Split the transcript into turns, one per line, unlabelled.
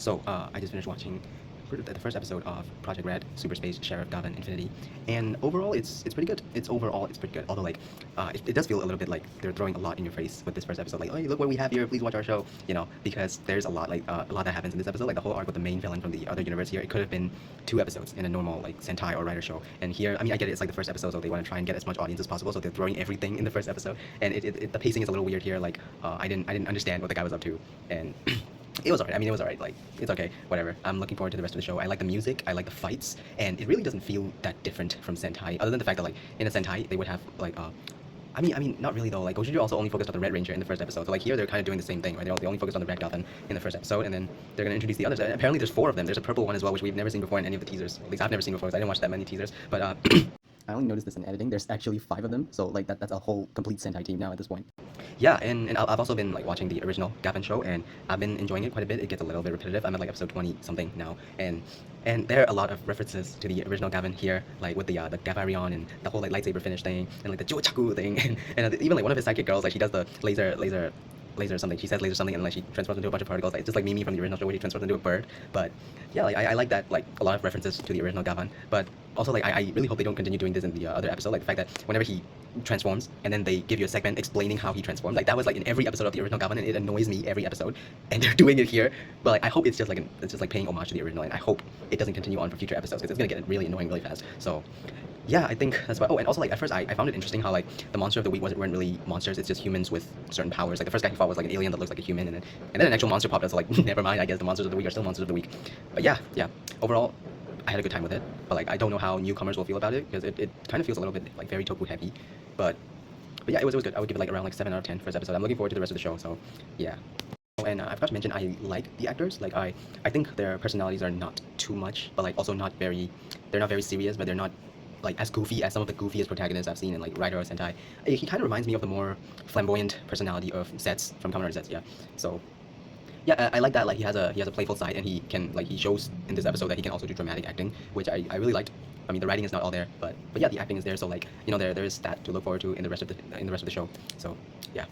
I just finished watching the first episode of Project Red, Super Space Sheriff Gavan Infinity, and overall it's pretty good. It's pretty good. Although it does feel a little bit like they're throwing a lot in your face with this first episode. Like, oh, look what we have here. Please watch our show. You know, because there's a lot that happens in this episode. Like the whole arc with the main villain from the other universe here. It could have been 2 episodes in a normal like Sentai or writer show. And here, I mean, I get it. It's like the first episode, so they want to try and get as much audience as possible. So they're throwing everything in the first episode, and the pacing is a little weird here. Like I didn't understand what the guy was up to, and it was alright. I mean, it was alright. Like, it's okay. Whatever. I'm looking forward to the rest of the show. I like the music. I like the fights. And it really doesn't feel that different from Sentai. Other than the fact that, like, in a Sentai, they would have, like, I mean, not really, though. Like, Gojira also only focused on the Red Ranger in the first episode. So, like, here, they're kind of doing the same thing, right? They only focused on the Red Gotham in the first episode, and then they're going to introduce the others. And apparently, there's 4 of them. There's a purple one as well, which we've never seen before in any of the teasers. At least I've never seen before, because I didn't watch that many teasers. But, I only noticed this in editing. There's actually 5 of them. So, like, that's a whole complete Sentai team now at this point. Yeah, and I've also been like watching the original Gavan show, and I've been enjoying it quite a bit. It gets a little bit repetitive. I'm at like episode 20 something now, and there are a lot of references to the original Gavan here, like with the Gavarion and the whole like lightsaber finish thing, and like the Jochaku thing, and even like one of his sidekick girls, like she does the laser something. She says laser something, and like she transforms into a bunch of particles. Like, it's just like Mimi from the original show where she transforms into a bird. But yeah, like I like that, like a lot of references to the original Gavan. But also like I really hope they don't continue doing this in the other episode. Like the fact that whenever he transforms and then they give you a segment explaining how he transformed, like that was like in every episode of the original Gavan, and it annoys me every episode. And they're doing it here, but like I hope it's just like paying homage to the original, and I hope it doesn't continue on for future episodes because it's gonna get really annoying really fast. So yeah, I think that's about. Oh, and also like at first I found it interesting how like the monster of the week weren't really monsters. It's just humans with certain powers. Like the first guy he fought was like an alien that looks like a human, and then an actual monster popped up. So like never mind. I guess the monsters of the week are still monsters of the week. But yeah. Overall, I had a good time with it. But like I don't know how newcomers will feel about it because it kind of feels a little bit like very toku heavy. But yeah, it was good. I would give it like around like 7 out of 10 first episode. I'm looking forward to the rest of the show. So yeah. And I forgot to mention I like the actors. Like I think their personalities are not too much, but like also not very. They're not very serious, but they're not like as goofy as some of the goofiest protagonists I've seen in like Rider or Sentai. He kind of reminds me of the more flamboyant personality of Zets from Kamen Rider Zets. Yeah. So yeah, I like that. Like he has a playful side, and he shows in this episode that he can also do dramatic acting, which I really liked. I mean, the writing is not all there, but yeah, the acting is there. So like, you know, there is that to look forward to in the rest of the show. So yeah.